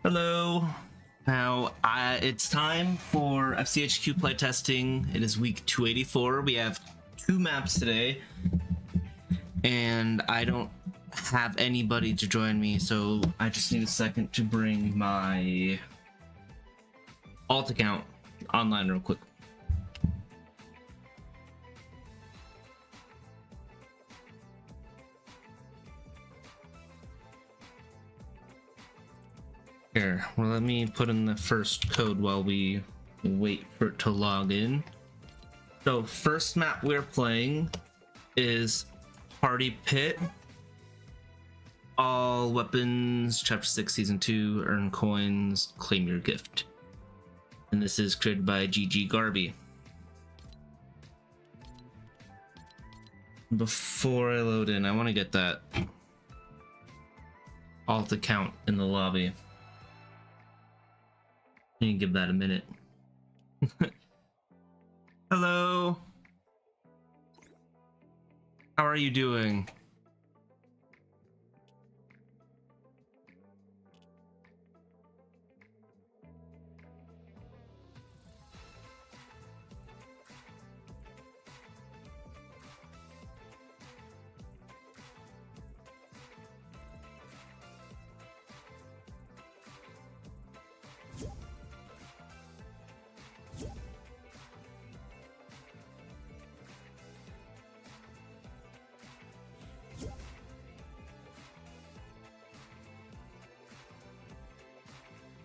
Hello. Now, it's time for FCHQ playtesting. It is week 284. We have 2 maps today, and I don't have anybody to join me, so I just need a second to bring my alt account online real quick. Here, well, let me put in the first code while we wait for it to log in. So, first map we're playing is Party Pit. All weapons, Chapter 6, Season 2, earn coins, claim your gift. And this is created by GG Garby. Before I load in, I want to get that alt account in the lobby. You can give that a minute. Hello. How are you doing?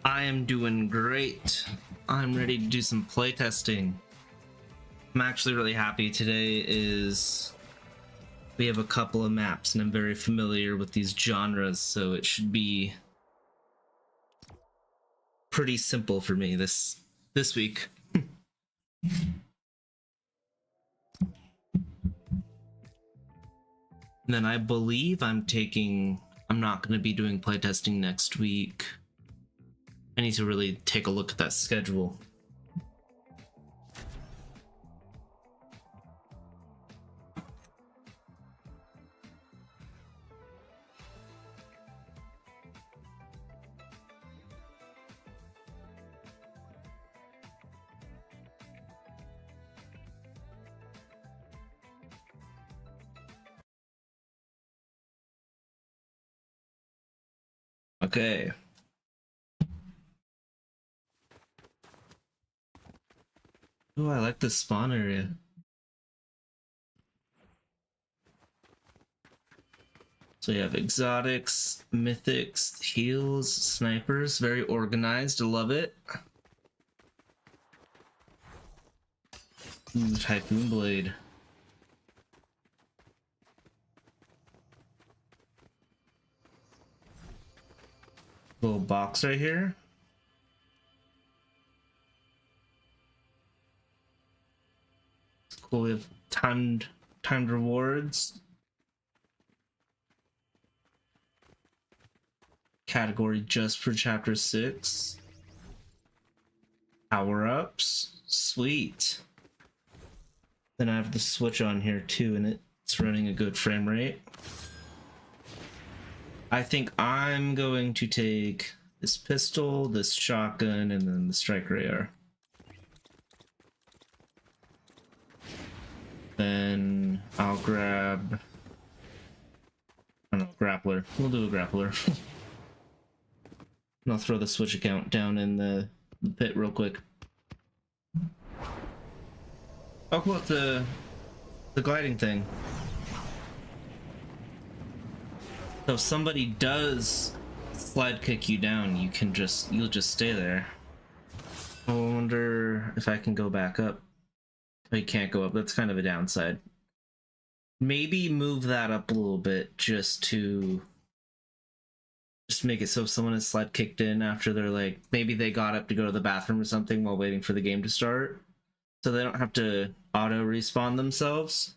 I am doing great. I'm ready to do some playtesting. I'm actually really happy. Today we have a couple of maps and I'm very familiar with these genres, so it should be pretty simple for me this week. And then I believe I'm not going to be doing playtesting next week. I need to really take a look at that schedule. Okay. Oh, I like the spawn area. So you have exotics, mythics, heals, snipers, very organized, I love it. Ooh, Typhoon Blade. Little box right here. Cool, we have timed rewards. Category just for Chapter 6. Power-ups. Sweet. Then I have the Switch on here too, and it's running a good frame rate. I think I'm going to take this pistol, this shotgun, and then the striker AR. Then I'll grab, I don't know, grappler. We'll do a grappler. And I'll throw the Switch account down in the pit real quick. Talk about the gliding thing. So if somebody does slide kick you down, you'll just stay there. I wonder if I can go back up. Oh, you can't go up. That's kind of a downside. Maybe move that up a little bit just to make it so if someone is slide kicked in after they're like, maybe they got up to go to the bathroom or something while waiting for the game to start, so they don't have to auto respawn themselves.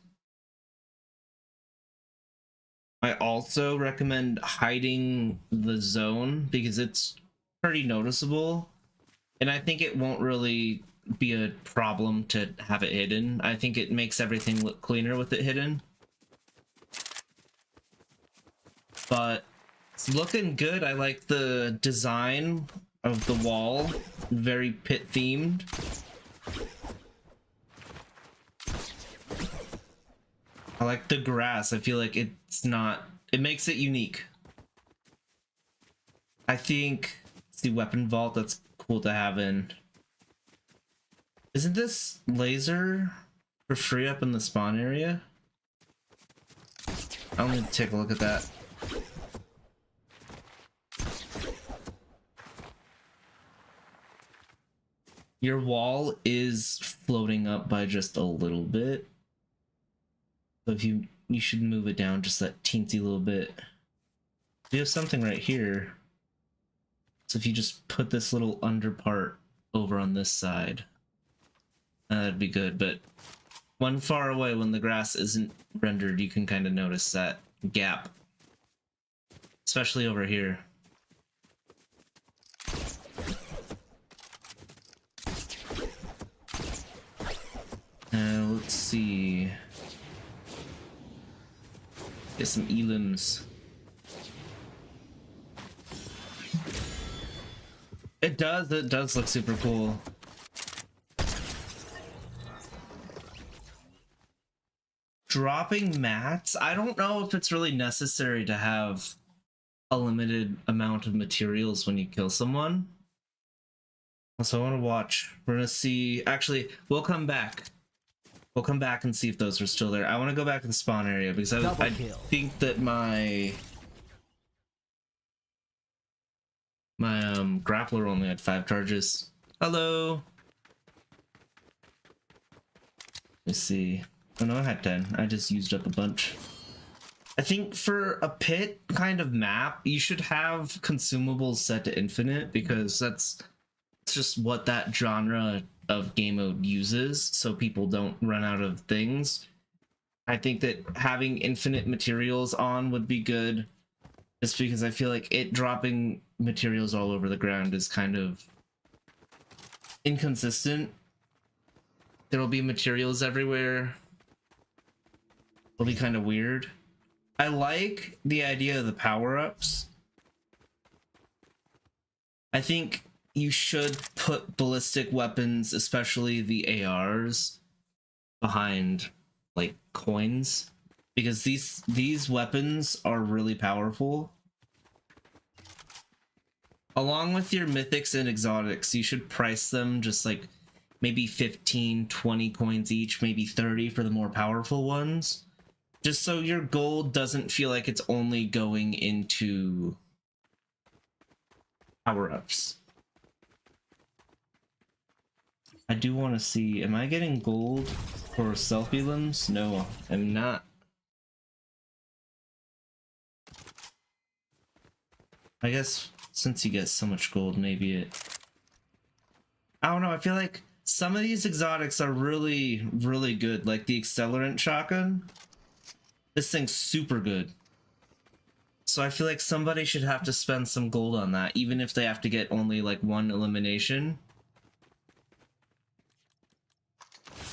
I also recommend hiding the zone because it's pretty noticeable, and I think it won't really be a problem to have it hidden. I think it makes everything look cleaner with it hidden. But It's looking good. I like the design of the wall. Very pit themed. I like the grass. I feel like it's not... It makes it unique. I think it's the weapon vault that's cool to have in. Isn't this laser for free up in the spawn area? I'll need to take a look at that. Your wall is floating up by just a little bit. So if you should move it down just that teensy little bit. We have something right here. So if you just put this little under part over on this side, that'd be good. But one far away, when the grass isn't rendered, you can kind of notice that gap, especially over here. Let's see. Get some elims. It does look super cool. Dropping mats, I don't know if it's really necessary to have a limited amount of materials when you kill someone. So I want to watch. We're gonna see. Actually, we'll come back. We'll come back and see if those are still there. I want to go back to the spawn area because I think that my grappler only had 5 charges. Hello. Let's see. Oh no, I had 10. I just used up a bunch. I think for a pit kind of map, you should have consumables set to infinite because that's just what that genre of game mode uses, so people don't run out of things. I think that having infinite materials on would be good, just because I feel like it dropping materials all over the ground is kind of inconsistent. There'll be materials everywhere. It'll be kind of weird. I like the idea of the power-ups. I think you should put ballistic weapons, especially the ARs, behind like coins, because these weapons are really powerful. Along with your mythics and exotics, you should price them just like maybe 15, 20 coins each, maybe 30 for the more powerful ones. Just so your gold doesn't feel like it's only going into power-ups. I do want to see, am I getting gold for selfie limbs? No, I'm not. I guess since you get so much gold, maybe it... I don't know, I feel like some of these exotics are really, really good. Like the accelerant shotgun. This thing's super good. So I feel like somebody should have to spend some gold on that, even if they have to get only like 1 elimination.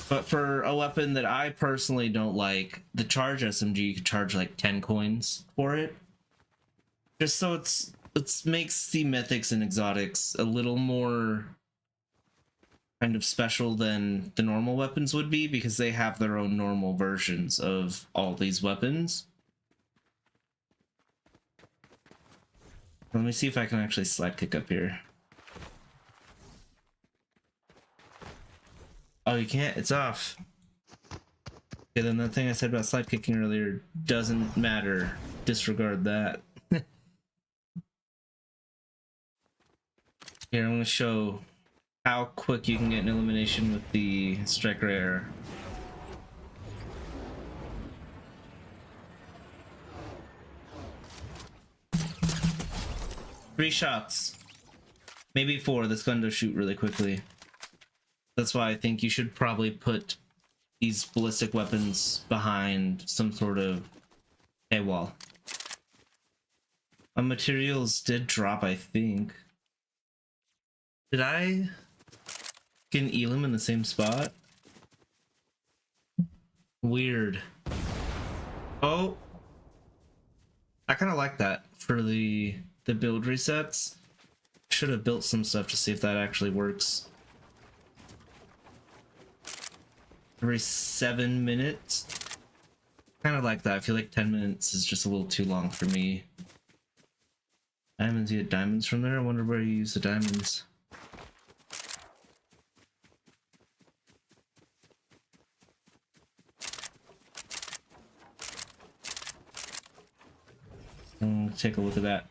But for a weapon that I personally don't like, the charge SMG, you could charge like 10 coins for it. Just so it makes the mythics and exotics a little more kind of special than the normal weapons would be, because they have their own normal versions of all these weapons. Let me see if I can actually slide kick up here. Oh, you can't? It's off. Okay, then that thing I said about slide kicking earlier doesn't matter. Disregard that. Here, I'm going to show how quick you can get an elimination with the striker error. Three shots. Maybe 4. This gun does shoot really quickly. That's why I think you should probably put these ballistic weapons behind some sort of paywall. Materials did drop, I think. Did I get an elim in the same spot? Weird. Oh! I kind of like that for the build resets. Should have built some stuff to see if that actually works. Every 7 minutes. Kind of like that. I feel like 10 minutes is just a little too long for me. Diamonds, you get diamonds from there? I wonder where you use the diamonds. Take a look at that.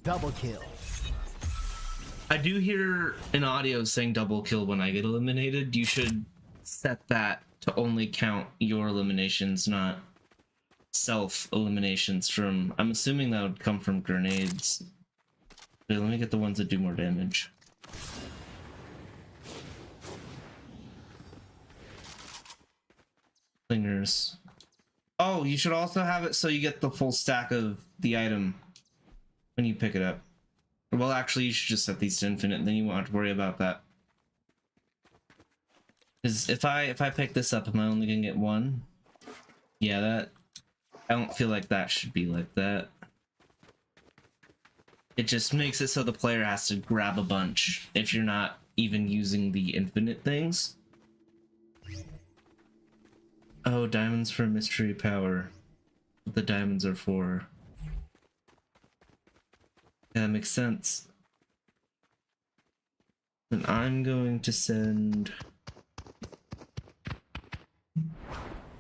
Double kill. I do hear an audio saying double kill when I get eliminated. You should set that to only count your eliminations, not self eliminations from... I'm assuming that would come from grenades. Okay, let me get the ones that do more damage. Slingers. Oh, you should also have it so you get the full stack of the item when you pick it up. Well, actually, you should just set these to infinite, then you won't have to worry about that. Because if I pick this up, am I only gonna get one? Yeah, that... I don't feel like that should be like that. It just makes it so the player has to grab a bunch if you're not even using the infinite things. Oh, diamonds for mystery power. What the diamonds are for. Yeah, that makes sense. Then I'm going to send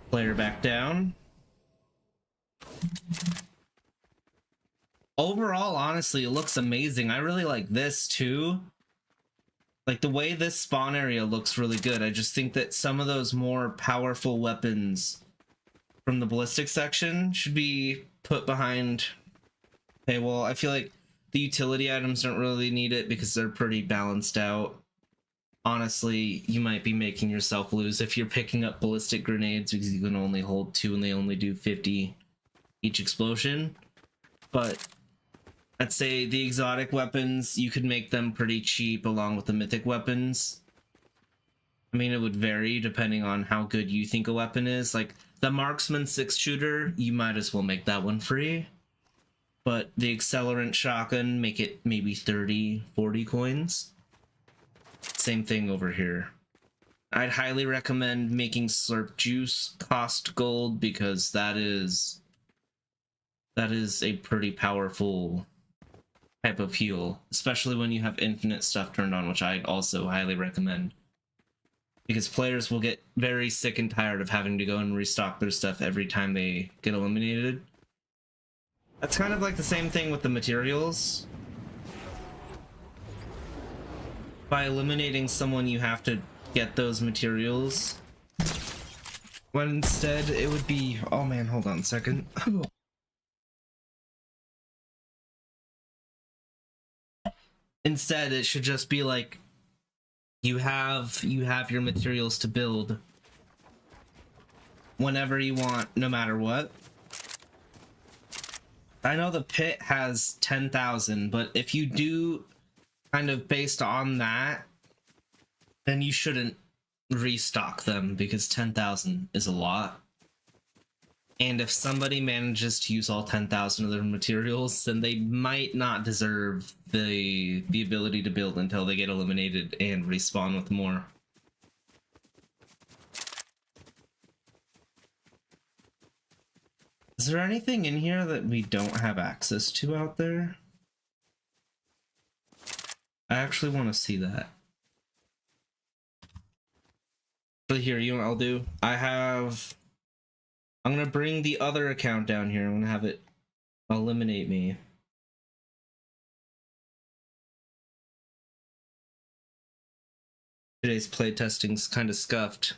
player back down. Overall, honestly, it looks amazing. I really like this too. Like the way this spawn area looks really good. I just think that some of those more powerful weapons from the ballistic section should be put behind paywall. I feel like the utility items don't really need it because they're pretty balanced out. Honestly, you might be making yourself lose if you're picking up ballistic grenades because you can only hold 2 and they only do 50 each explosion. But I'd say the exotic weapons, you could make them pretty cheap along with the mythic weapons. I mean, it would vary depending on how good you think a weapon is. Like the marksman 6-shooter, you might as well make that one free. But the accelerant shotgun, make it maybe 30, 40 coins. Same thing over here. I'd highly recommend making slurp juice cost gold because that is a pretty powerful type of heal, especially when you have infinite stuff turned on, which I'd also highly recommend. Because players will get very sick and tired of having to go and restock their stuff every time they get eliminated. That's kind of like the same thing with the materials. By eliminating someone, you have to get those materials. When instead, it would be... Oh man, hold on a second. Instead, it should just be like, you have your materials to build whenever you want, no matter what. I know the pit has 10,000, but if you do kind of based on that, then you shouldn't restock them because 10,000 is a lot. And if somebody manages to use all 10,000 of their materials, then they might not deserve the ability to build until they get eliminated and respawn with more. Is there anything in here that we don't have access to out there? I actually want to see that. But here, you know what I'll do? I'm gonna bring the other account down here. I'm gonna have it eliminate me. Today's playtesting's kind of scuffed.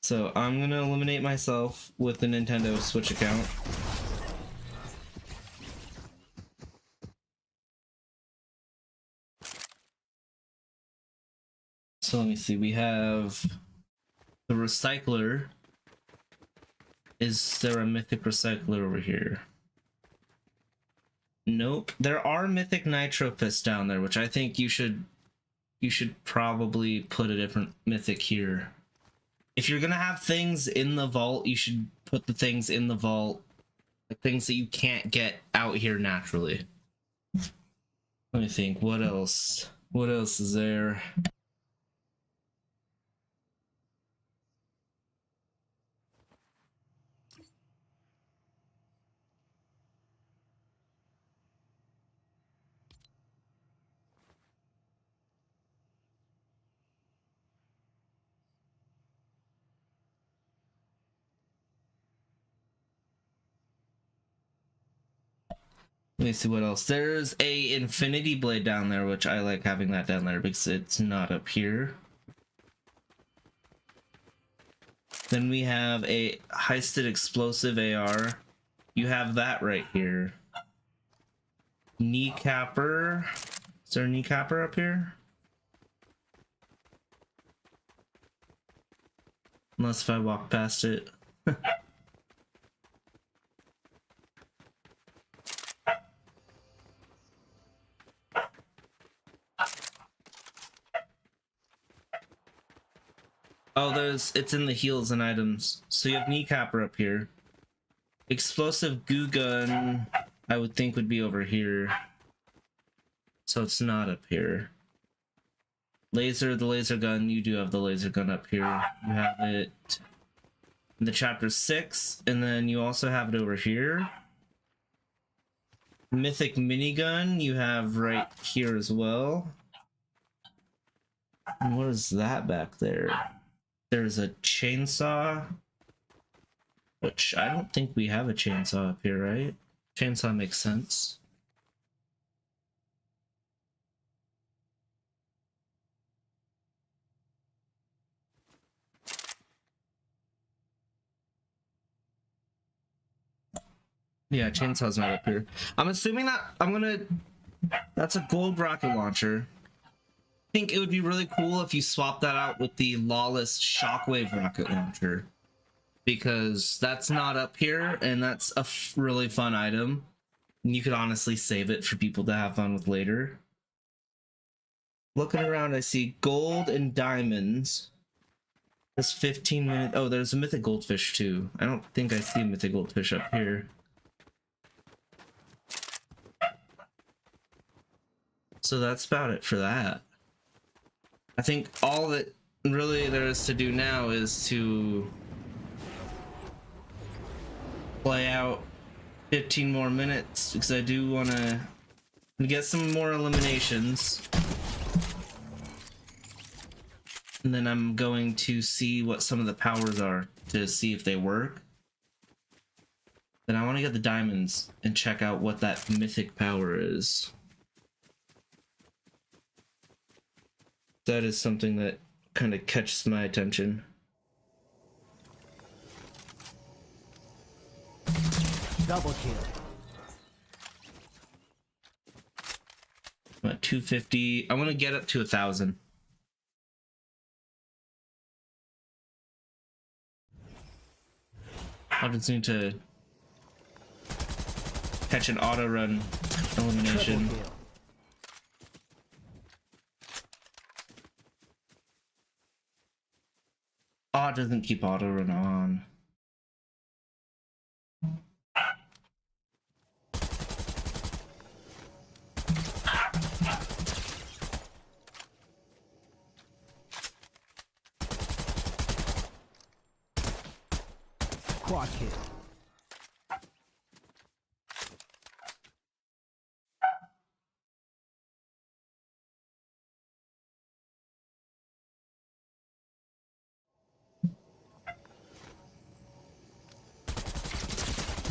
So I'm gonna eliminate myself with the Nintendo Switch account. So let me see, we have the recycler. Is there a mythic recycler over here? Nope. There are mythic nitro fists down there, which I think you should probably put a different mythic here. If you're gonna have things in the vault, you should put the things in the vault, like things that you can't get out here naturally. Let me think, what else? What else is there? Let me see what else. There's a infinity blade down there, which I like having that down there because it's not up here. Then we have a heisted explosive AR. You have that right here. Kneecapper. Is there a kneecapper up here? Unless if I walk past it. Oh, it's in the heals and items. So you have kneecapper up here. Explosive goo gun, I would think would be over here. So it's not up here. Laser, the laser gun, you do have the laser gun up here. You have it in the chapter 6, and then you also have it over here. Mythic minigun, you have right here as well. And what is that back there? There's a chainsaw, which I don't think we have a chainsaw up here, right? Chainsaw makes sense. Yeah, chainsaw's not up here. I'm assuming that that's a gold rocket launcher. I think it would be really cool if you swap that out with the lawless shockwave rocket launcher, because that's not up here and that's a really fun item, and you could honestly save it for people to have fun with later. Looking around, I see gold and diamonds. This 15-minute. Oh, there's a mythic goldfish too. I don't think I see a mythic goldfish up here. So that's about it for that. I think all that really there is to do now is to play out 15 more minutes, because I do want to get some more eliminations. And then I'm going to see what some of the powers are to see if they work. Then I want to get the diamonds and check out what that mythic power is. That is something that kind of catches my attention. Double kill. I'm at 250. I want to get up to 1,000. I just need to catch an auto run elimination. Oh, it doesn't keep auto run on. Quad kill.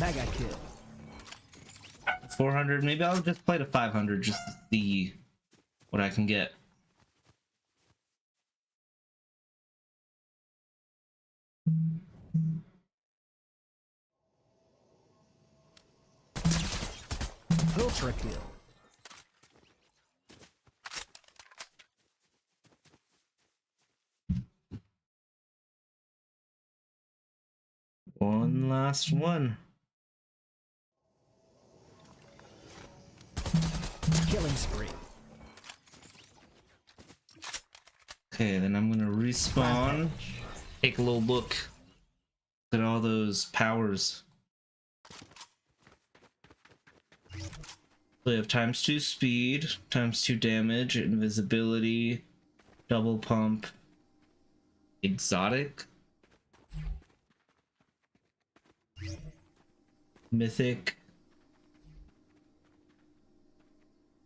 Mega kill. 400. Maybe I'll just play to 500 just to see what I can get. Ultra kill. One last one. Killing spree. Okay, then I'm gonna respawn take a little look at all those powers. We have ×2 speed, ×2 damage, invisibility, double pump, exotic, mythic.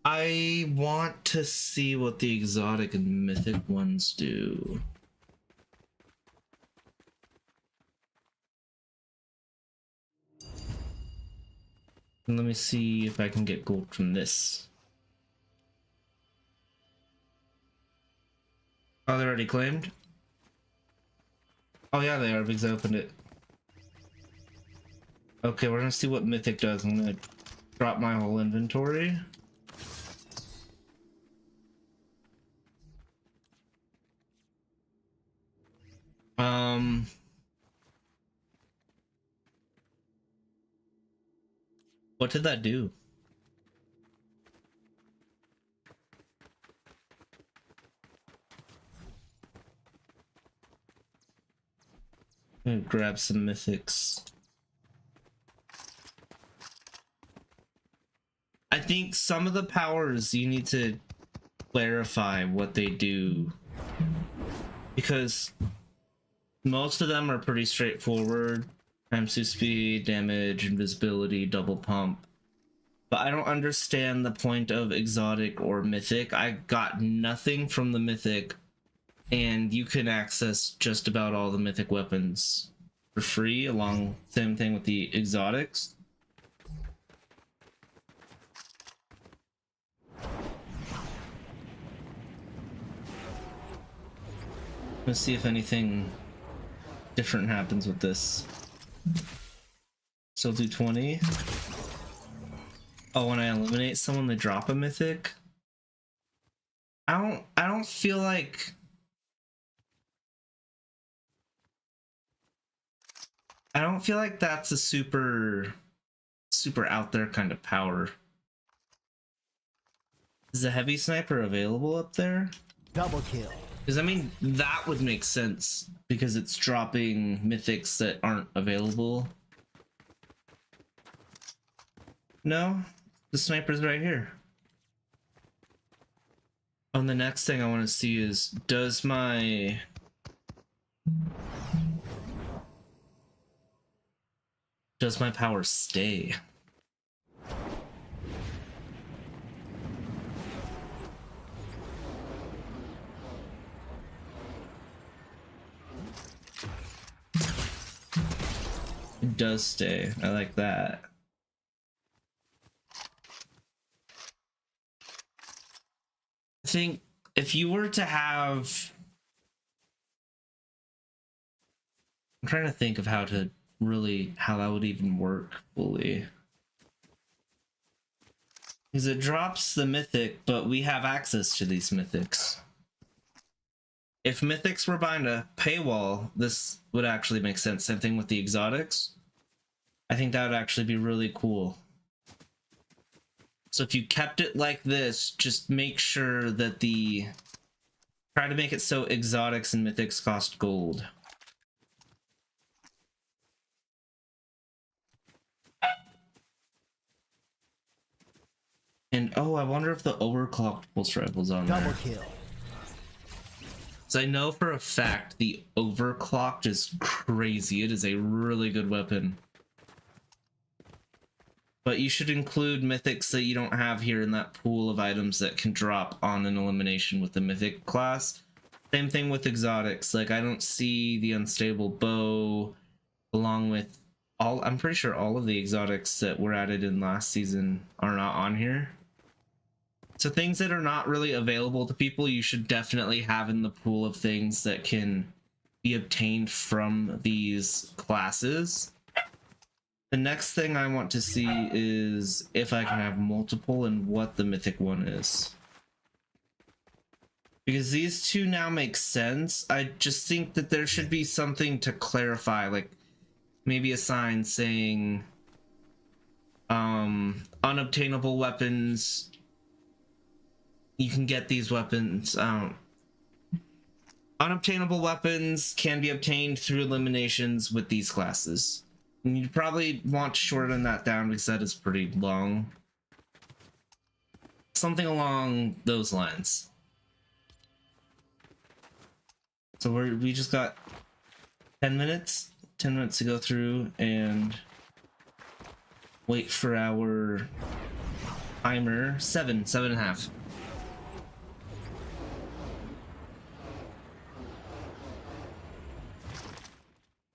I want to see what the exotic and mythic ones do. And let me see if I can get gold from this. Oh, they're already claimed? Oh yeah, they are because I opened it. Okay, we're gonna see what mythic does. I'm gonna drop my whole inventory. What did that do? I'm gonna grab some mythics. I think some of the powers you need to clarify what they do, because most of them are pretty straightforward. ×2 speed, damage, invisibility, double pump. But I don't understand the point of exotic or mythic. I got nothing from the mythic, and you can access just about all the mythic weapons for free, along same thing with the exotics. Let's see if anything different happens with this. So I'll do 20. Oh, when I eliminate someone, they drop a mythic. I don't feel like that's a super out there kind of power. Is a heavy sniper available up there? Double kill. Because I mean, that would make sense because it's dropping mythics that aren't available. No, the sniper's right here. Oh, and the next thing I want to see is, does my power stay? It does stay. I like that. I think if you were to have... I'm trying to think of how that would even work fully. Because it drops the mythic, but we have access to these mythics. If mythics were behind a paywall, this would actually make sense. Same thing with the exotics. I think that would actually be really cool. So if you kept it like this, just make sure that try to make it so exotics and mythics cost gold. And oh, I wonder if the overclocked pulse rifle's on there. Double kill. So I know for a fact the overclocked is crazy. It is a really good weapon. But you should include mythics that you don't have here in that pool of items that can drop on an elimination with the mythic class. Same thing with exotics. Like, I don't see the unstable bow along with I'm pretty sure all of the exotics that were added in last season are not on here. So things that are not really available to people, you should definitely have in the pool of things that can be obtained from these classes. The next thing I want to see is if I can have multiple and what the mythic one is. Because these two now make sense. I just think that there should be something to clarify, like maybe a sign saying unobtainable weapons. You can get these weapons. Unobtainable weapons can be obtained through eliminations with these classes. And you probably want to shorten that down because that is pretty long. Something along those lines. So we just got 10 minutes. 10 minutes to go through and wait for our timer. 7.5.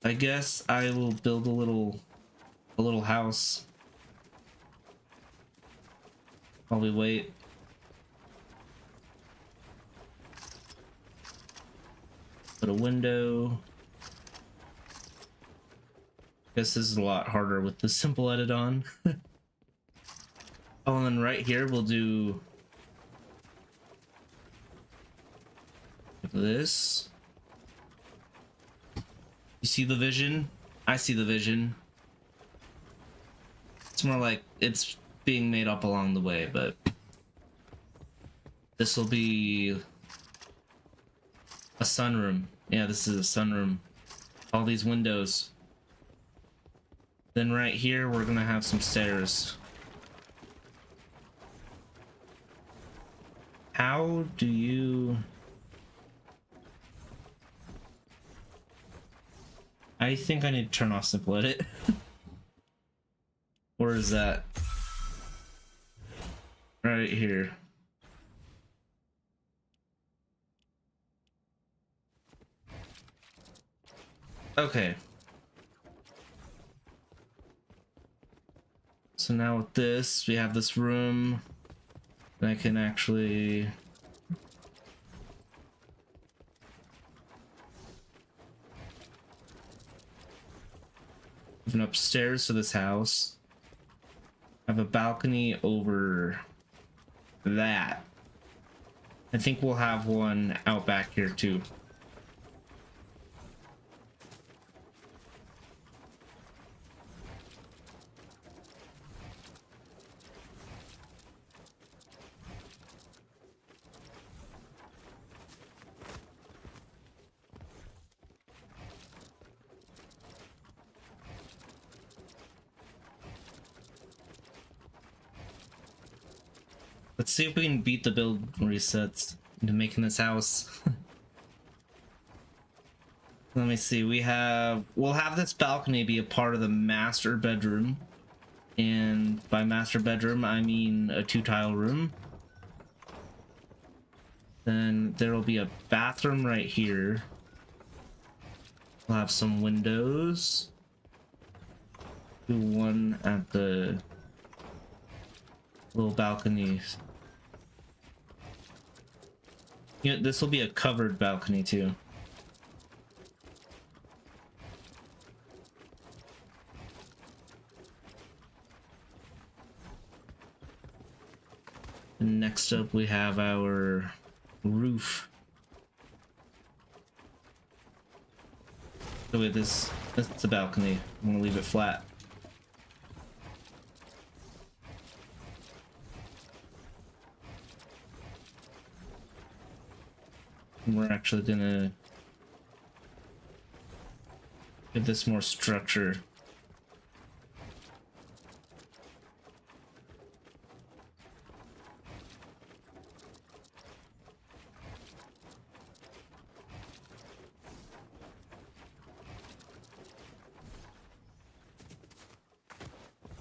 I guess I will build a little house while we wait. Put a window. Guess this is a lot harder with the simple edit on. Oh, and then right here we'll do this. You see the vision? I see the vision. It's more like it's being made up along the way, but this will be a sunroom. Yeah, this is a sunroom. All these windows. Then right here, we're gonna have some stairs. How do you... I think I need to turn off simple edit. Or is that right here? Okay. So now with this, we have this room that I can actually... Even upstairs to this house. I have a balcony over that. I think we'll have one out back here too. Let's see if we can beat the build resets into making this house. Let me see. We'll have this balcony be a part of the master bedroom. And by master bedroom, I mean a 2-tile room. Then there will be a bathroom right here. We'll have some windows. Do one at the little balconies. Yeah, this will be a covered balcony too. And next up we have our roof. So wait, that's the balcony. I'm gonna leave it flat. And we're actually gonna give this more structure.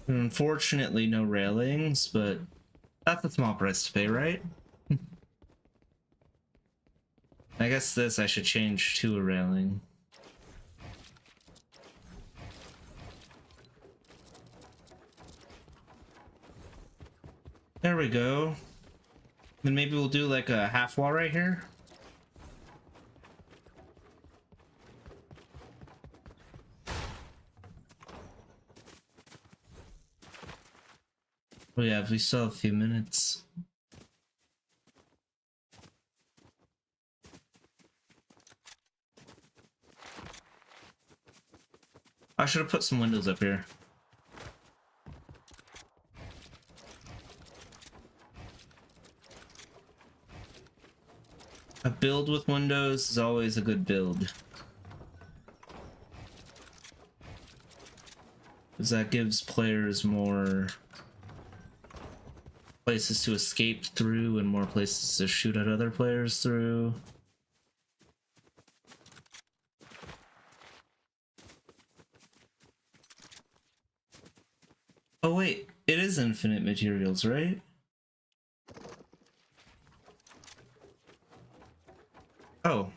Unfortunately, no railings, but that's a small price to pay, right? I guess this I should change to a railing. There we go. Then maybe we'll do like a half wall right here. Oh yeah, we still have a few minutes. I should have put some windows up here. A build with windows is always a good build. Because that gives players more places to escape through and more places to shoot at other players through. Oh wait, it is infinite materials, right? Oh.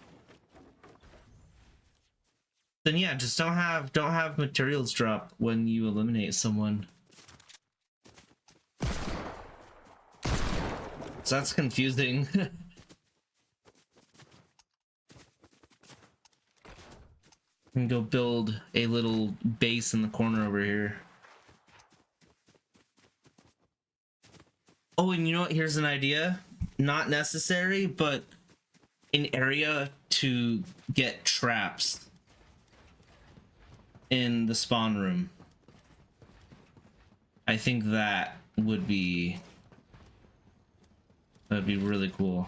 Then yeah, just don't have materials drop when you eliminate someone. So that's confusing. And go build a little base in the corner over here. Oh, and you know what? Here's an idea. Not necessary, but an area to get traps in the spawn room. I think that'd be really cool.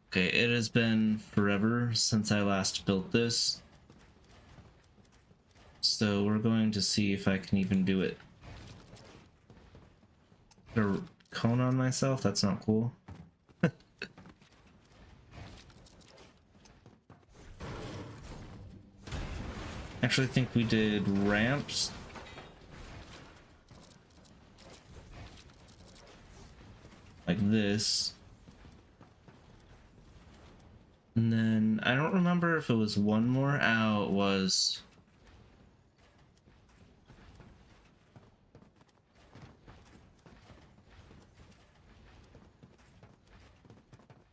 Okay, it has been forever since I last built this. So we're going to see if I can even do it. Put a cone on myself? That's not cool. Actually, I think we did ramps. Like this. And then I don't remember if it was one more. Oh, it was.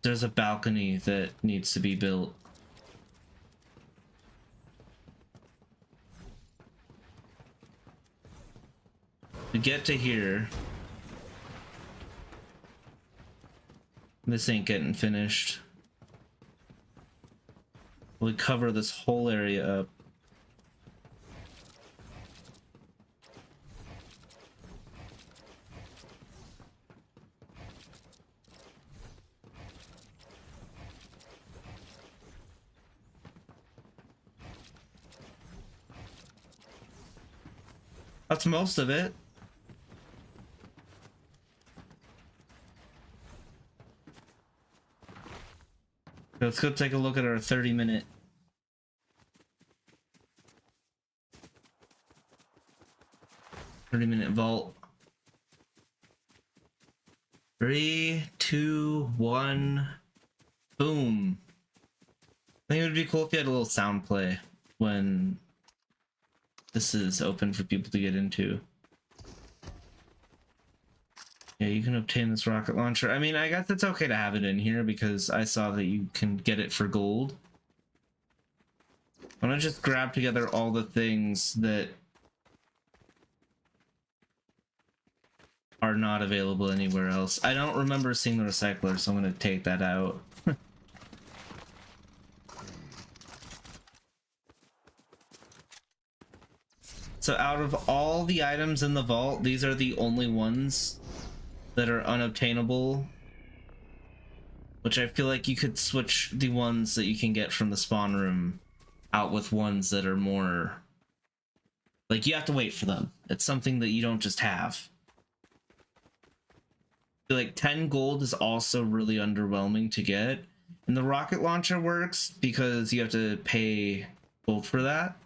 There's a balcony that needs to be built. To get to here, this ain't getting finished. We cover this whole area up. That's most of it. Let's go take a look at our 30-minute. Vault. 3, 2, 1. Boom. I think it would be cool if you had a little sound play when this is open for people to get into. Yeah, you can obtain this rocket launcher. I mean, I guess it's okay to have it in here because I saw that you can get it for gold. I'm gonna just grab together all the things that are not available anywhere else. I don't remember seeing the recycler, so I'm gonna take that out. So out of all the items in the vault, these are the only ones that are unobtainable, which I feel like you could switch the ones that you can get from the spawn room out with ones that are more like you have to wait for them. It's something that you don't just have. I feel like 10 gold is also really underwhelming to get, and the rocket launcher works because you have to pay gold for that.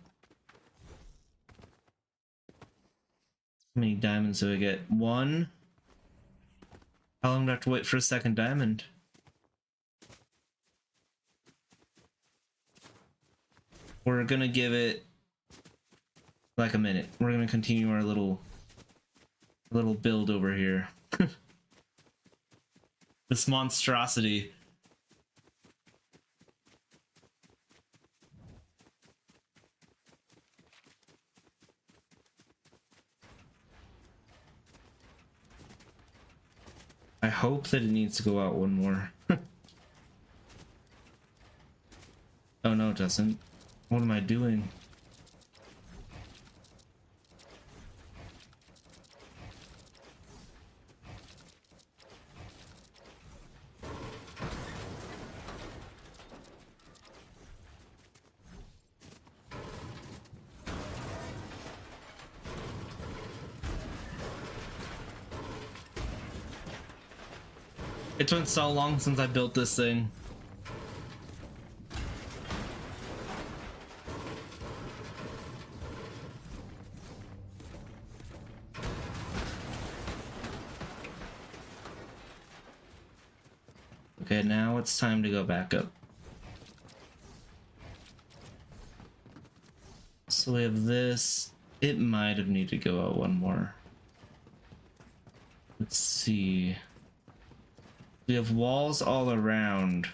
How many diamonds do I get? 1. How long do I have to wait for a second diamond? We're gonna give it like a minute. We're gonna continue our little build over here. This monstrosity. I hope that it needs to go out one more. Oh no, it doesn't. What am I doing? It's been so long since I built this thing. Okay, now it's time to go back up. So we have this. It might have needed to go out one more. Let's see. We have walls all around.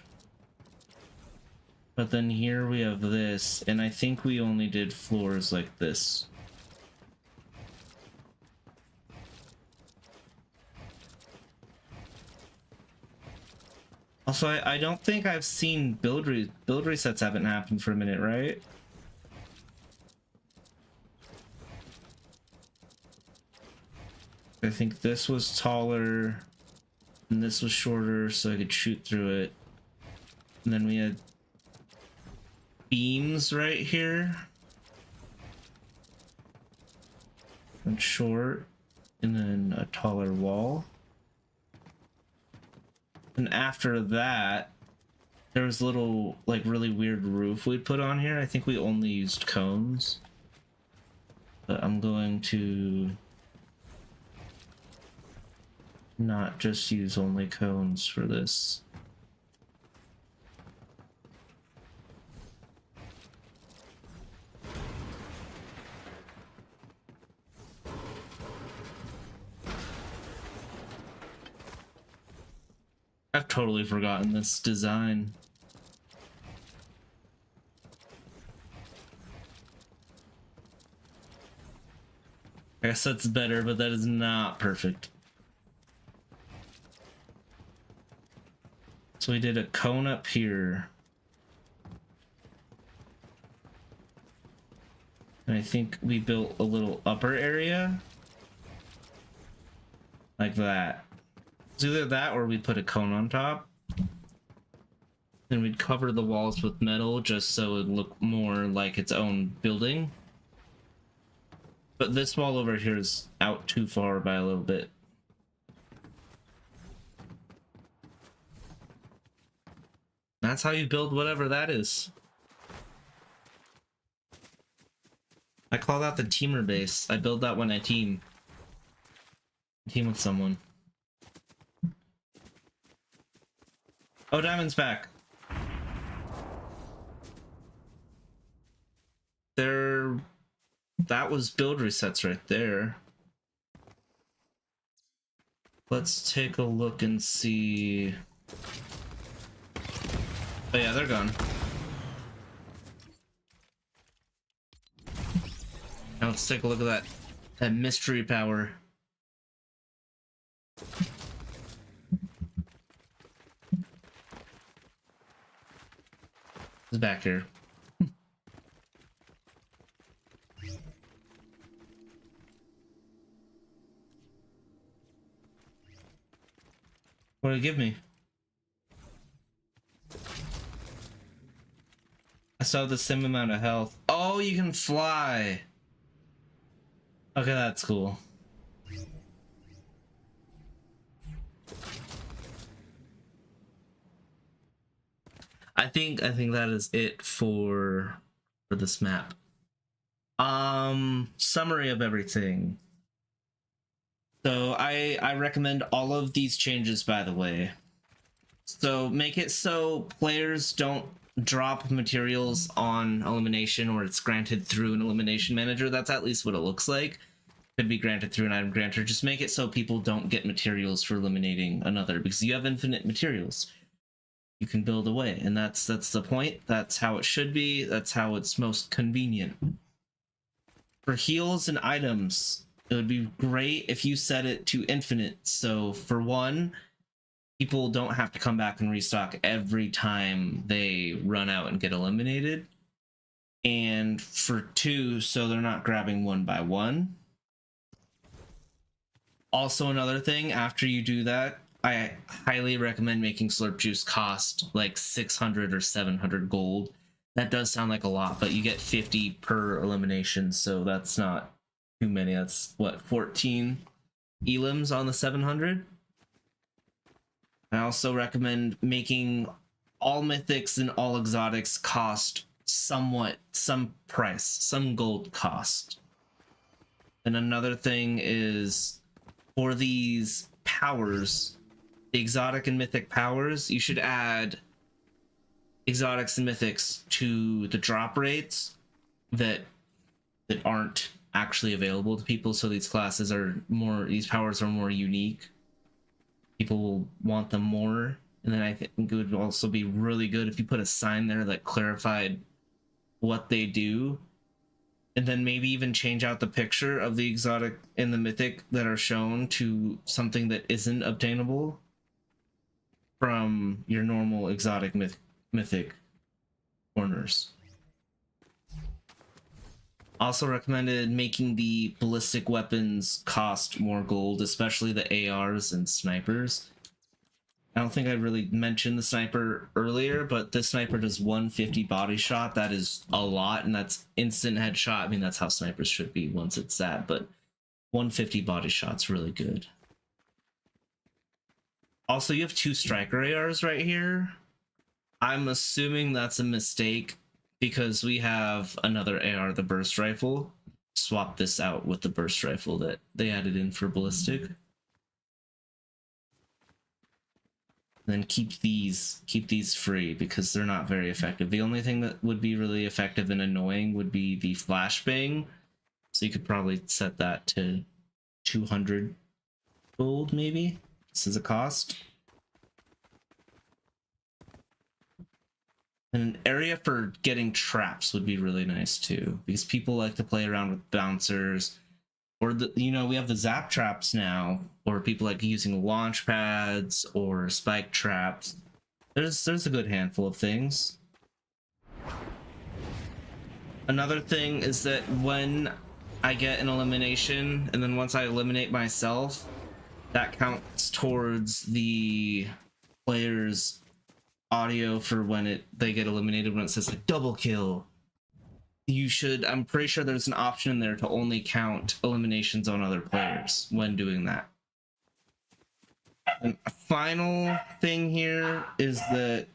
But then here we have this, and I think we only did floors like this. Also, I don't think I've seen build resets haven't happened for a minute, right? I think this was taller and this was shorter so I could shoot through it. And then we had beams right here. And short, and then a taller wall. And after that, there was a little, like, really weird roof we put on here. I think we only used cones. But I'm going to not just use only cones for this. I've totally forgotten this design. I guess that's better, but that is not perfect. So we did a cone up here. And I think we built a little upper area. Like that. It's either that or we put a cone on top. Then we'd cover the walls with metal just so it would look more like its own building. But this wall over here is out too far by a little bit. That's how you build whatever that is. I call that the teamer base. I build that when I team with someone. Oh, Diamond's back. That was build resets right there. Let's take a look and see. Oh yeah, they're gone. Now let's take a look at that mystery power. It's back here. What did it give me? I saw the same amount of health. Oh, you can fly. Okay, that's cool. I think that is it for this map. Summary of everything. So I recommend all of these changes, by the way. So make it so players don't drop materials on elimination, or it's granted through an elimination manager. That's at least what it looks like. Could be granted through an item granter. Just make it so people don't get materials for eliminating another, because you have infinite materials. You can build away, and that's the point. That's how it should be. That's how it's most convenient. For heals and items, it would be great if you set it to infinite. So for one, people don't have to come back and restock every time they run out and get eliminated. And for two, so they're not grabbing one by one. Also, another thing, after you do that, I highly recommend making slurp juice cost like 600 or 700 gold. That does sound like a lot, but you get 50 per elimination, so that's not too many. That's what, 14 elims on the 700? I also recommend making all mythics and all exotics cost somewhat some price, some gold cost. And another thing is for these powers, the exotic and mythic powers, you should add exotics and mythics to the drop rates that aren't actually available to people, so these classes are more, these powers are more unique. People will want them more. And then I think it would also be really good if you put a sign there that clarified what they do, and then maybe even change out the picture of the exotic and the mythic that are shown to something that isn't obtainable from your normal exotic mythic corners. Also recommended making the ballistic weapons cost more gold, especially the ARs and snipers. I don't think I really mentioned the sniper earlier, but this sniper does 150 body shot. That is a lot, and that's instant headshot. I mean, that's how snipers should be once it's that, but 150 body shot's really good. Also, you have 2 striker ARs right here. I'm assuming that's a mistake because we have another AR, the burst rifle. Swap this out with the burst rifle that they added in for ballistic. Then keep these free because they're not very effective. The only thing that would be really effective and annoying would be the flashbang. So you could probably set that to 200 gold maybe. This is a cost. And an area for getting traps would be really nice too, because people like to play around with bouncers, or the, you know, we have the zap traps now, or people like using launch pads or spike traps. There's a good handful of things. Another thing is that when I get an elimination, and then once I eliminate myself, that counts towards the player's audio for when they get eliminated, when it says like double kill. You should, I'm pretty sure there's an option in there to only count eliminations on other players when doing that. And a final thing here is that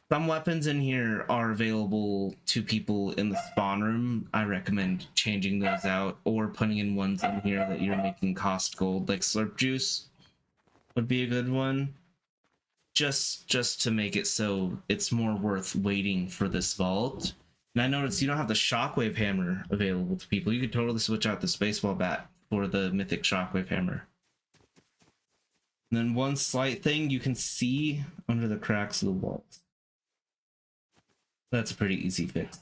some weapons in here are available to people in the spawn room. I recommend changing those out or putting in ones in here that you're making cost gold, like slurp juice would be a good one. Just to make it so it's more worth waiting for this vault. And I noticed you don't have the shockwave hammer available to people. You could totally switch out the spaceball bat for the mythic shockwave hammer. And then one slight thing you can see under the cracks of the walls. That's a pretty easy fix.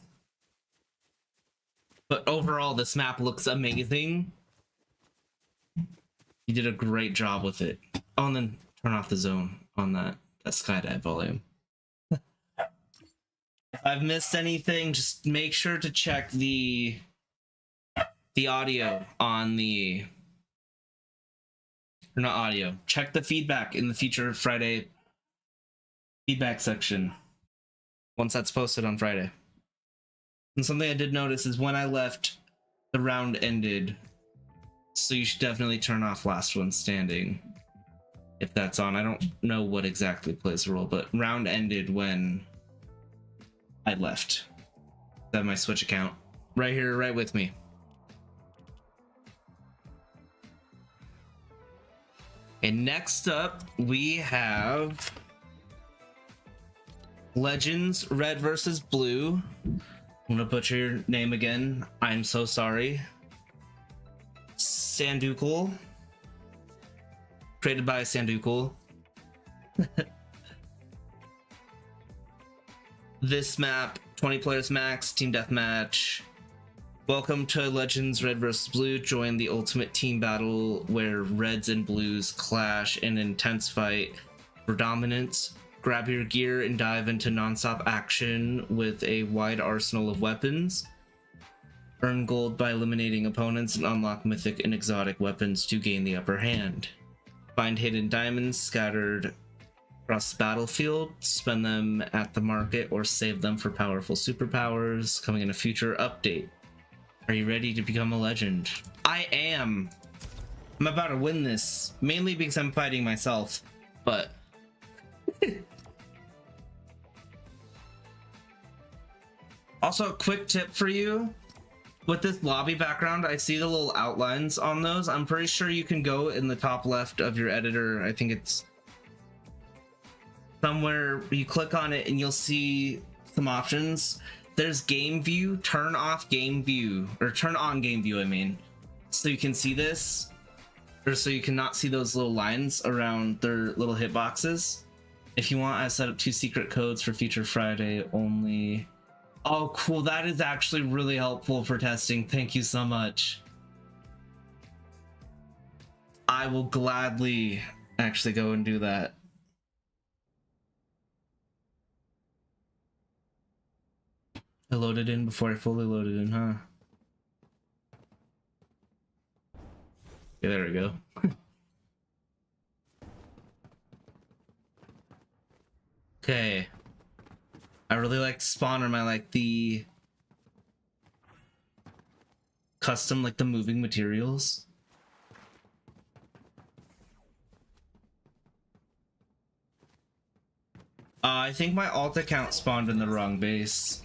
But overall, this map looks amazing. You did a great job with it. Oh, and then turn off the zone on that skydive volume. If I've missed anything, just make sure to check the audio on the, or not audio, check the feedback in the Future Friday feedback section once that's posted on Friday. And something I did notice is when I left, the round ended, so you should definitely turn off last one standing if that's on. I don't know what exactly plays a role, but round ended when I left. I have my Switch account right here, right with me. And next up, we have Legends Red versus Blue. I'm gonna butcher your name again. I'm so sorry. Sandukel. Created by Sandukel. This map, 20 players max, team deathmatch. Welcome to Legends Red vs. Blue. Join the ultimate team battle where reds and blues clash in an intense fight for dominance. Grab your gear and dive into non-stop action with a wide arsenal of weapons. Earn gold by eliminating opponents and unlock mythic and exotic weapons to gain the upper hand. Find hidden diamonds scattered across the battlefield, spend them at the market, or save them for powerful superpowers coming in a future update. Are you ready to become a legend? I am! I'm about to win this, mainly because I'm fighting myself. But also a quick tip for you. With this lobby background, I see the little outlines on those. I'm pretty sure you can go in the top left of your editor. I think it's somewhere, you click on it and you'll see some options. There's game view, turn off game view, or turn on game view, I mean. So you can see this, or so you cannot see those little lines around their little hitboxes. If you want, I set up 2 secret codes for future Friday only. Oh, cool. That is actually really helpful for testing. Thank you so much. I will gladly actually go and do that. I loaded in before I fully loaded in, huh? Yeah, there we go. Okay. I really like Spawner. I like the custom, like the moving materials. I think my alt account spawned in the wrong base.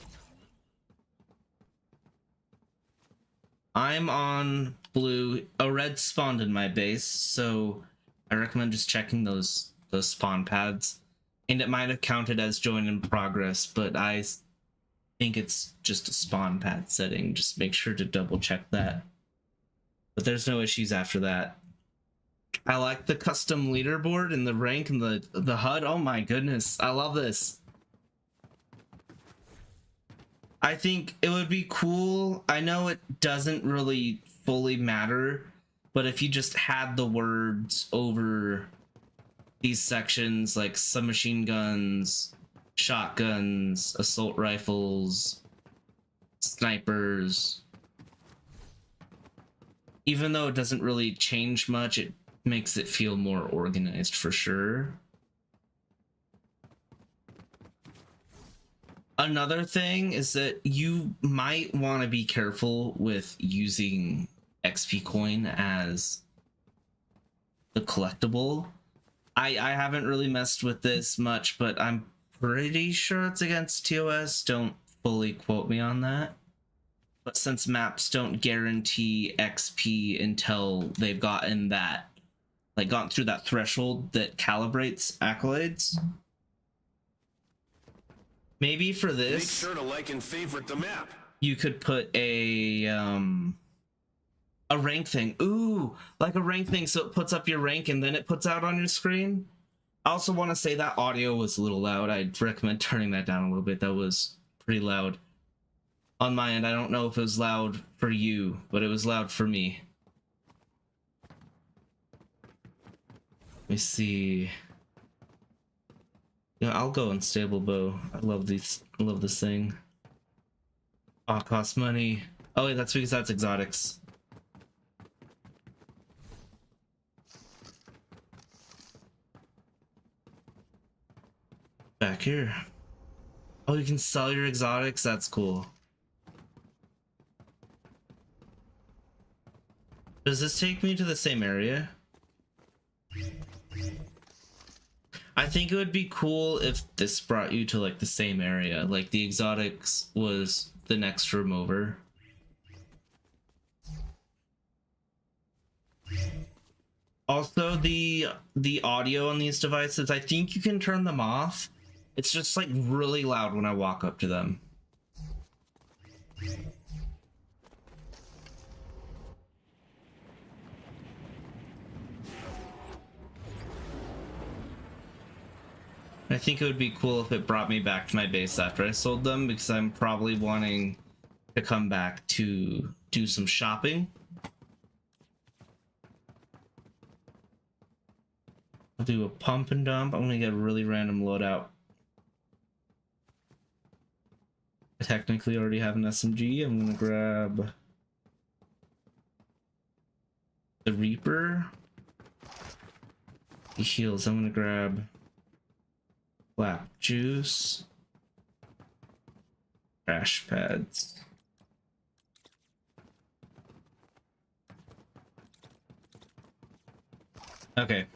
I'm on blue. A red spawned in my base, so I recommend just checking those spawn pads. And it might have counted as join in progress, but I think it's just a spawn pad setting. Just make sure to double check that. But there's no issues after that. I like the custom leaderboard and the rank and the HUD. Oh my goodness, I love this. I think it would be cool. I know it doesn't really fully matter, but if you just had the words over these sections, like submachine guns, shotguns, assault rifles, snipers, even though it doesn't really change much, it makes it feel more organized for sure. Another thing is that you might want to be careful with using XP coin as the collectible. I haven't really messed with this much, but I'm pretty sure it's against TOS. Don't fully quote me on that. But since maps don't guarantee XP until they've gotten that, like gone through that threshold that calibrates accolades, maybe for this, make sure to like and favorite the map. You could put a rank thing. Ooh, like a rank thing, so it puts up your rank and then it puts out on your screen. I also want to say that audio was a little loud. I'd recommend turning that down a little bit. That was pretty loud on my end. I don't know if it was loud for you, but it was loud for me. Let me see. Yeah, I'll go unstable bow. I love these. I love this thing. Oh, it costs money. Oh wait, that's because that's exotics. Back here. Oh, you can sell your exotics? That's cool. Does this take me to the same area? I think it would be cool if this brought you to like the same area, like the exotics was the next room over. Also, the audio on these devices, I think you can turn them off. It's just like really loud when I walk up to them. I think it would be cool if it brought me back to my base after I sold them, because I'm probably wanting to come back to do some shopping. I'll do a pump and dump. I'm gonna get a really random loadout. I technically already have an SMG. I'm gonna grab the Reaper. He heals. I'm gonna grab Black Juice. Crash pads. Okay.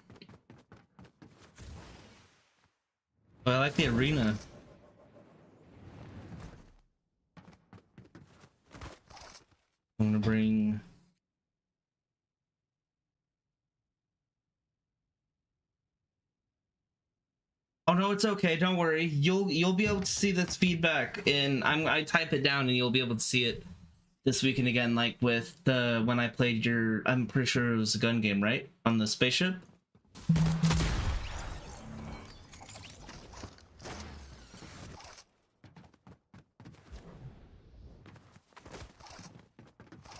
like the arena. I'm gonna bring... Oh no, it's okay. Don't worry. You'll be able to see this feedback, and I type it down, and you'll be able to see it this weekend again. Like with the when I played your, I'm pretty sure it was a gun game, right? On the spaceship.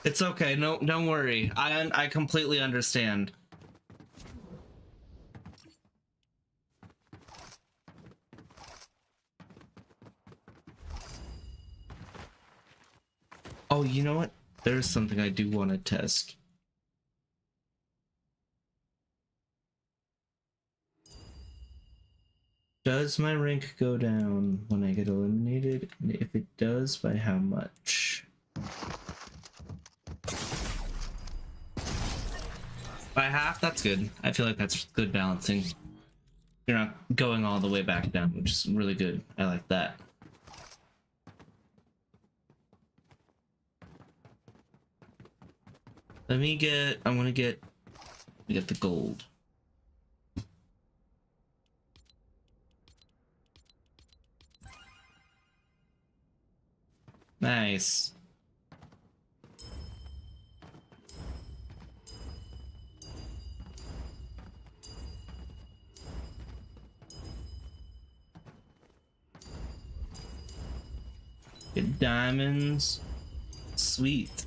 It's okay. No, don't worry. I completely understand. Oh, you know what? There's something I do want to test. Does my rank go down when I get eliminated? And if it does, by how much? By half? That's good. I feel like that's good balancing. You're not going all the way back down, which is really good. I like that. Let me get... I want to get the gold. Nice. Get diamonds. Sweet.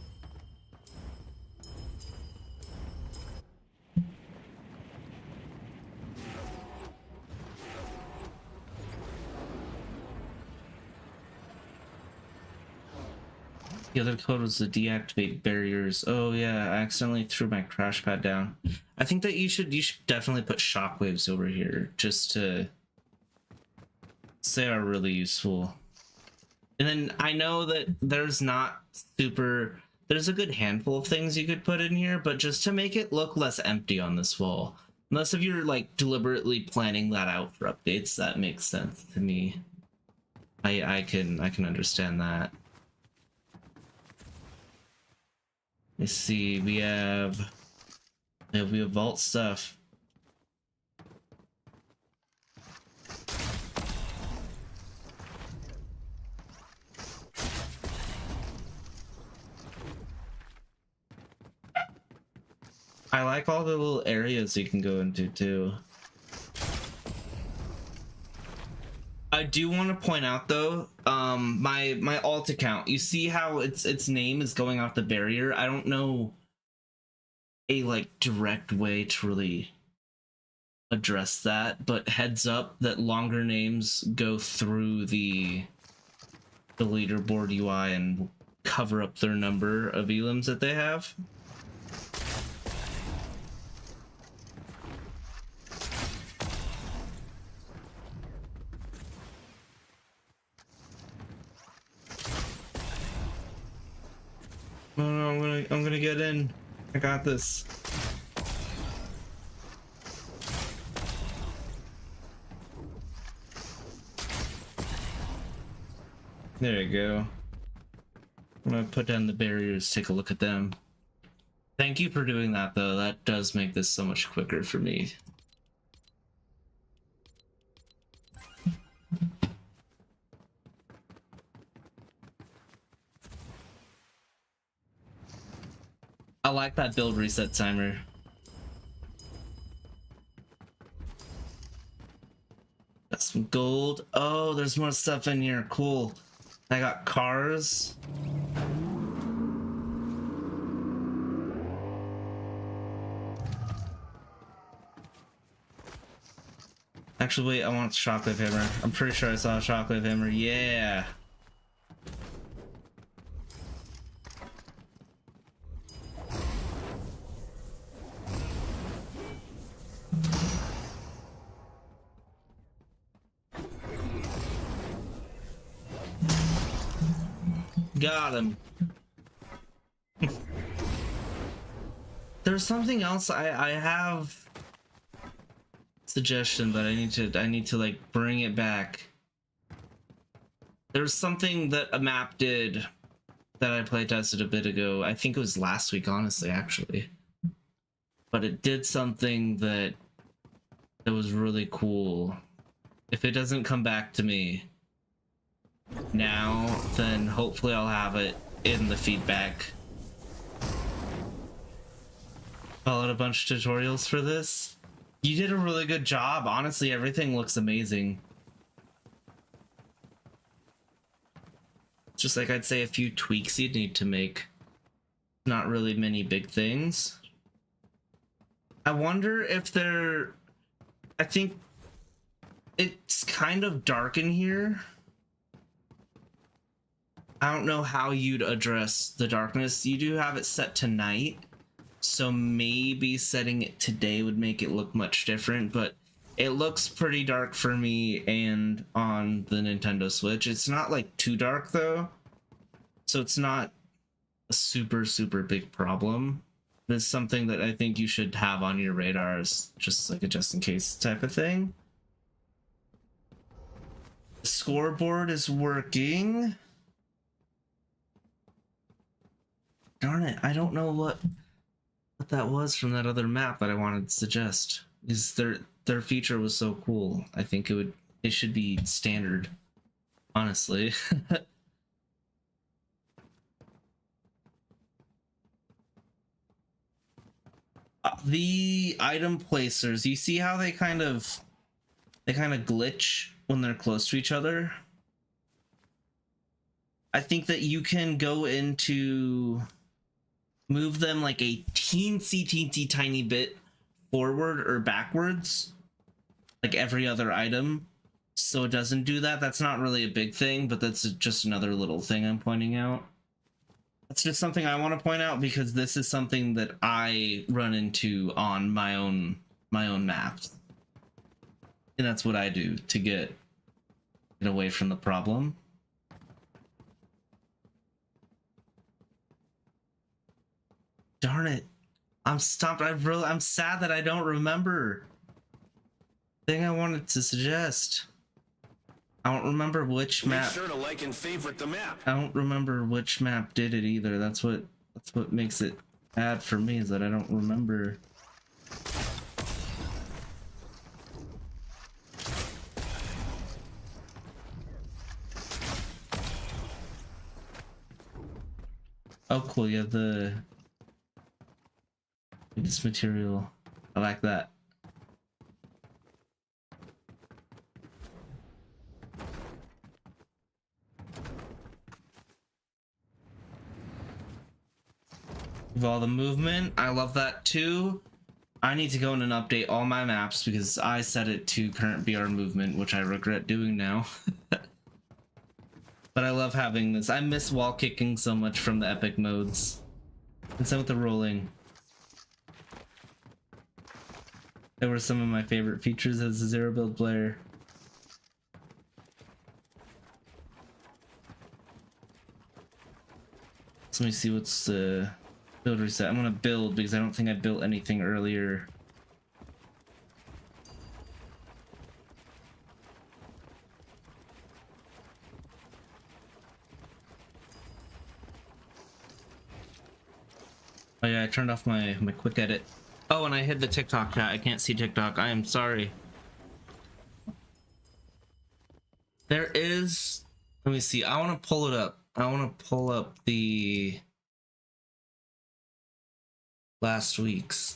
The other code was to deactivate barriers. Oh yeah, I accidentally threw my crash pad down. I think that you should definitely put shockwaves over here just to say are really useful. And then I know that there's not there's a good handful of things you could put in here, but just to make it look less empty on this wall. Unless if you're like deliberately planning that out for updates, that makes sense to me. I can understand that. Let's see, we have vault stuff. I like all the little areas you can go into too. I do want to point out though, my alt account, you see how its name is going off the barrier? I don't know a like direct way to really address that, but heads up that longer names go through the leaderboard UI and cover up their number of elims that they have. Oh no, I'm gonna get in. I got this. There you go. I'm gonna put down the barriers, take a look at them. Thank you for doing that though. That does make this so much quicker for me. I like that build reset timer. Got some gold. Oh, there's more stuff in here. Cool. I got cars. Actually, wait, I want shockwave hammer. I'm pretty sure I saw a shockwave hammer. Yeah. Got him. There's something else I have suggestion, but I need to like bring it back. There's something that a map did that I playtested a bit ago. I think it was last week, honestly, actually. But it did something that was really cool. If it doesn't come back to me now, then hopefully I'll have it in the feedback. Followed a bunch of tutorials for this. You did a really good job. Honestly, everything looks amazing. Just like I'd say a few tweaks you'd need to make. Not really many big things. I wonder if they're... I think it's kind of dark in here. I don't know how you'd address the darkness. You do have it set to night, so maybe setting it to day would make it look much different, but it looks pretty dark for me and on the Nintendo Switch. It's not like too dark though, so it's not a super big problem. It's something that I think you should have on your radar as just like a just in case type of thing. The scoreboard is working. Darn it, I don't know what that was from that other map that I wanted to suggest. Is their feature was so cool. I think it should be standard, honestly. The item placers, you see how they kind of glitch when they're close to each other? I think that you can go into move them like a teensy tiny bit forward or backwards, like every other item, so it doesn't do that. That's not really a big thing, but that's just another little thing I'm pointing out. That's just something I want to point out because this is something that I run into on my own maps, and that's what I do to get away from the problem. Darn it. I'm stumped. I'm sad that I don't remember the thing I wanted to suggest. I don't remember which map. Make sure to like and favorite the map. I don't remember which map did it either. That's what makes it bad for me, is that I don't remember. Oh cool, you have this material. I like that. With all the movement, I love that too. I need to go in and update all my maps because I set it to current BR movement, which I regret doing now. But I love having this. I miss wall kicking so much from the epic modes. And same with the rolling. They were some of my favorite features as a zero build player. So let me see what's the build reset. I'm gonna build because I don't think I built anything earlier. Oh yeah, I turned off my quick edit. Oh, and I hid the TikTok chat. I can't see TikTok. I am sorry. There is... Let me see. I want to pull it up. I want to pull up the... last week's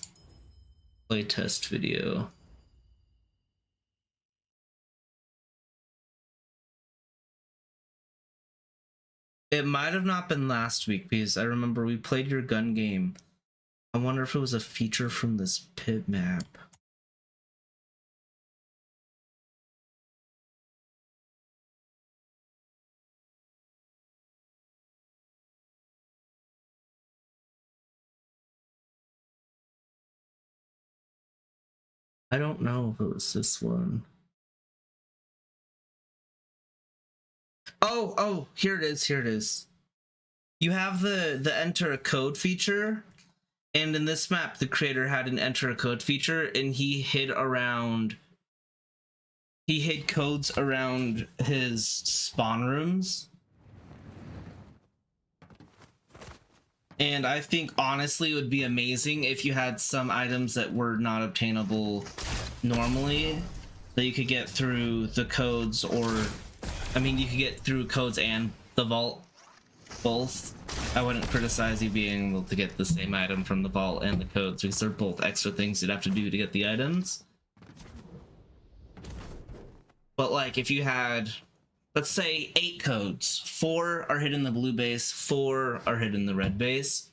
playtest video. It might have not been last week because I remember we played your gun game. I wonder if it was a feature from this pit map. I don't know if it was this one. Oh, here it is. You have the enter a code feature. And in this map, the creator had an enter a code feature, and he hid around he hid codes around his spawn rooms. And I think honestly it would be amazing if you had some items that were not obtainable normally that you could get through the codes, or I mean you could get through codes and the vault both. I wouldn't criticize you being able to get the same item from the vault and the codes because they're both extra things you'd have to do to get the items. But like if you had, let's say 8 codes, 4 are hidden in the blue base, 4 are hidden in the red base,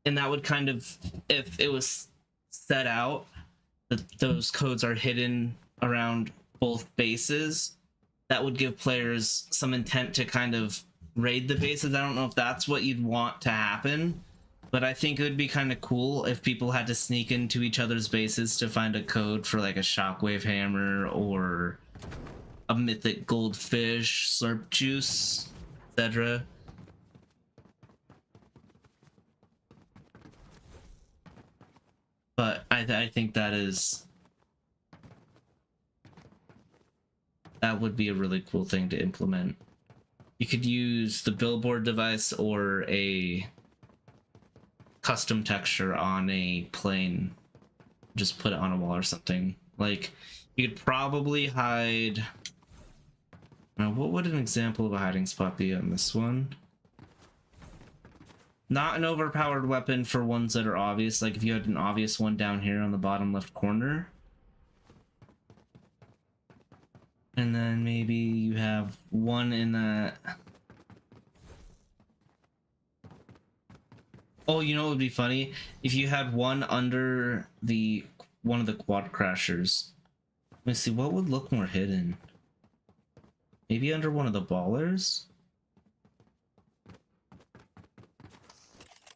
and that would kind of, if it was set out that those codes are hidden around both bases, that would give players some intent to kind of raid the bases. I don't know if that's what you'd want to happen, but I think it would be kind of cool if people had to sneak into each other's bases to find a code for like a shockwave hammer or a mythic goldfish, slurp juice, etc. But I think that would be a really cool thing to implement. You could use the billboard device or a custom texture on a plane. Just put it on a wall or something. Like, you could probably hide... Now, what would an example of a hiding spot be on this one? Not an overpowered weapon for ones that are obvious. Like if you had an obvious one down here on the bottom left corner. And then maybe you have one in that... Oh, you know what would be funny? If you had one under one of the quad crashers. Let me see, what would look more hidden? Maybe under one of the ballers?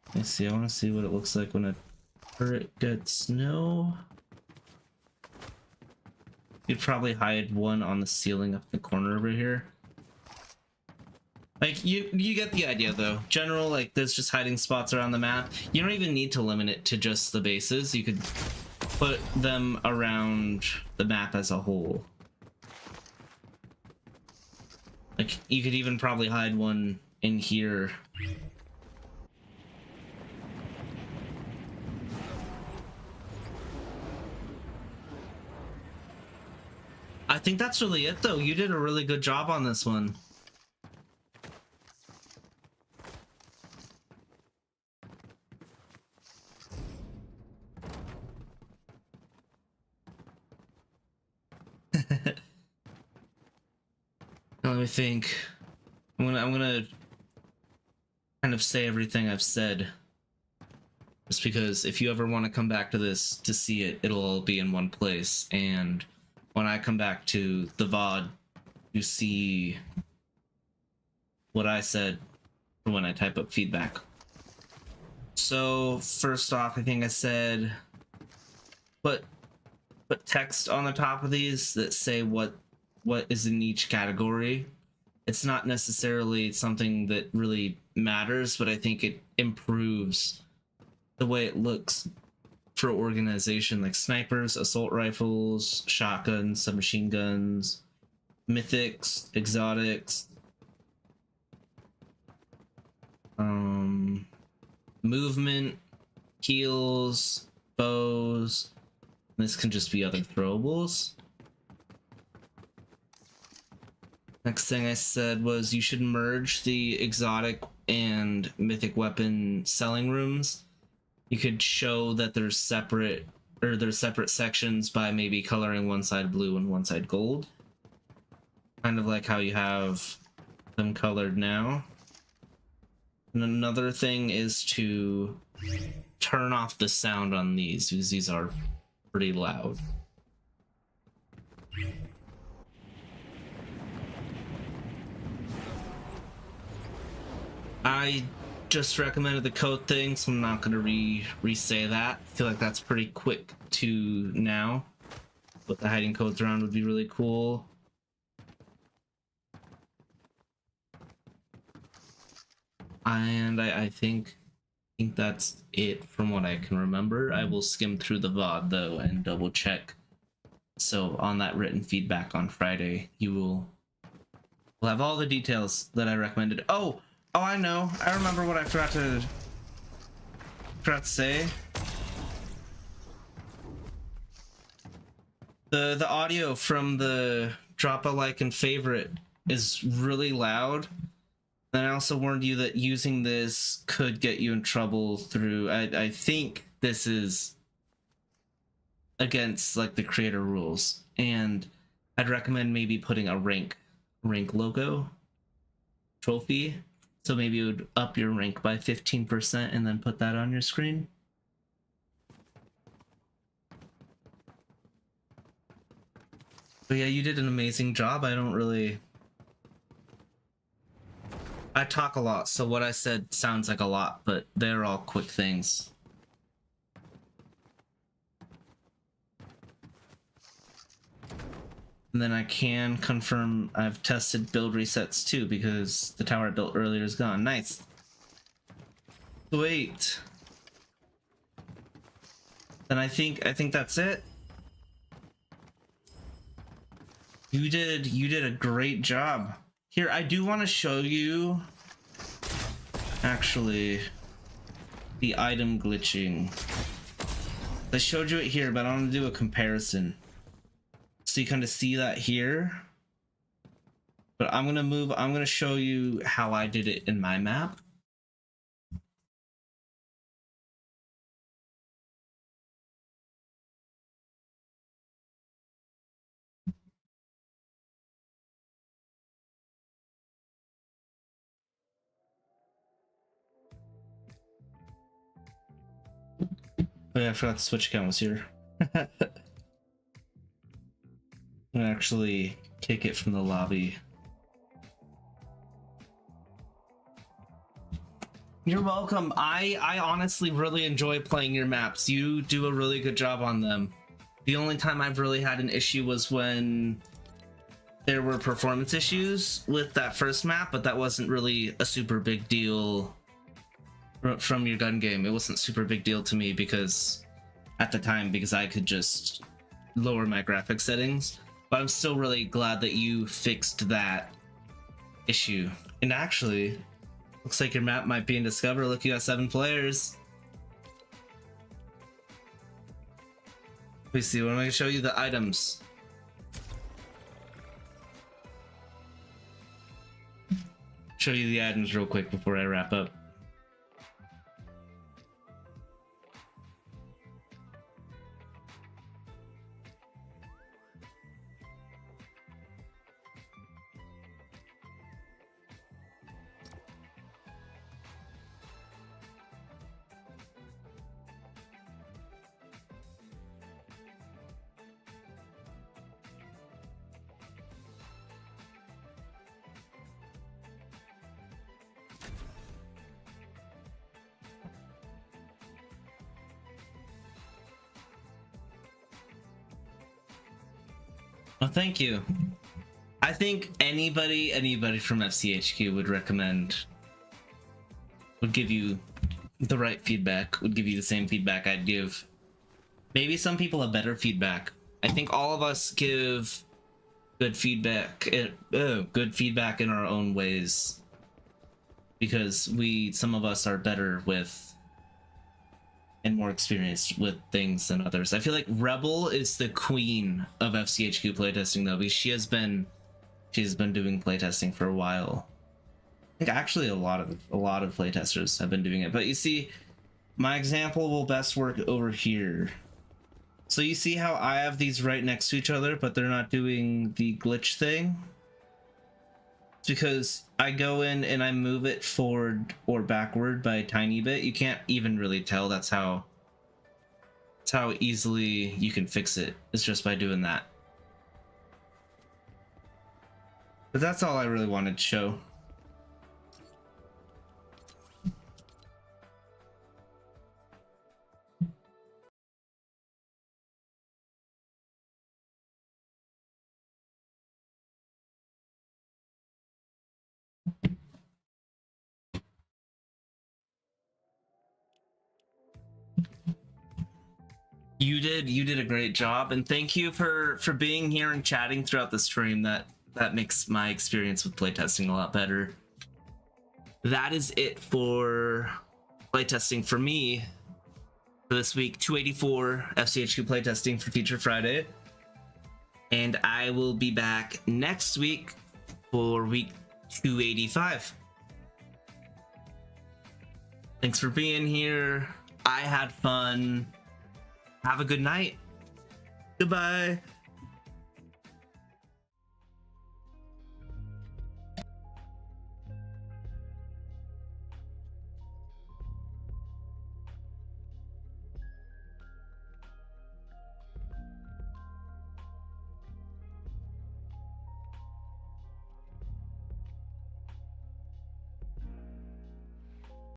Let me see, I want to see what it looks like when a turret gets no. You'd probably hide one on the ceiling up in the corner over here. Like, you get the idea though. General, like, there's just hiding spots around the map. You don't even need to limit it to just the bases. You could put them around the map as a whole. Like, you could even probably hide one in here. I think that's really it though. You did a really good job on this one. Let me think. I'm gonna kind of say everything I've said. Just because if you ever want to come back to this to see it, it'll all be in one place. And when I come back to the VOD, you see what I said when I type up feedback. So first off, I think I said put text on the top of these that say what is in each category. It's not necessarily something that really matters, but I think it improves the way it looks for organization, like snipers, assault rifles, shotguns, submachine guns, mythics, exotics, movement, heals, bows. This can just be other throwables. Next thing I said was you should merge the exotic and mythic weapon selling rooms. You could show that there's separate sections by maybe coloring one side blue and one side gold. Kind of like how you have them colored now. And another thing is to turn off the sound on these because these are pretty loud. I just recommended the code thing, so I'm not going to re-say that. I feel like that's pretty quick to now. But the hiding codes around would be really cool. And I think that's it from what I can remember. I will skim through the VOD though and double check So on that written feedback on Friday, you will have all the details that I recommended. Oh, I know. I remember what I forgot to say. The audio from the drop a like and favorite is really loud. And I also warned you that using this could get you in trouble through, I think this is against like the creator rules, and I'd recommend maybe putting a rank logo trophy, so maybe it would up your rank by 15% and then put that on your screen. But yeah, you did an amazing job. I talk a lot, so what I said sounds like a lot, but they're all quick things. And then I can confirm I've tested build resets too, because the tower I built earlier is gone. Nice. Sweet. Then I think that's it. You did a great job. Here, I do want to show you actually the item glitching. I showed you it here, but I want to do a comparison. So you kind of see that here. But I'm gonna show you how I did it in my map. Oh yeah, I forgot the Switch account was here. I'm gonna actually kick it from the lobby. You're welcome. I honestly really enjoy playing your maps. You do a really good job on them. The only time I've really had an issue was when there were performance issues with that first map, but that wasn't really a super big deal from your gun game. It wasn't super big deal to me because at the time, because I could just lower my graphics settings. But I'm still really glad that you fixed that issue. And actually, looks like your map might be in Discover. Look, you got 7 players. Let me see, what am I gonna show you? The items. Show you the items real quick before I wrap up. Well, thank you. I think anybody from FCHQ would give you the right feedback, would give you the same feedback I'd give. Maybe some people have better feedback. I think all of us give good feedback in our own ways, because some of us are better with and more experienced with things than others. I feel like Rebel is the queen of FCHQ playtesting though, because she has been doing playtesting for a while. I think actually a lot of playtesters have been doing it, but you see, my example will best work over here. So you see how I have these right next to each other, but they're not doing the glitch thing? It's because I go in and I move it forward or backward by a tiny bit. You can't even really tell. That's how easily you can fix it. It's just by doing that. But that's all I really wanted to show. You did a great job, and thank you for being here and chatting throughout the stream. That makes my experience with playtesting a lot better. That is it for playtesting for me for this week. 284 FCHQ playtesting for Feature Friday, and I will be back next week for week 285. Thanks for being here. I had fun. Have a good night. Goodbye.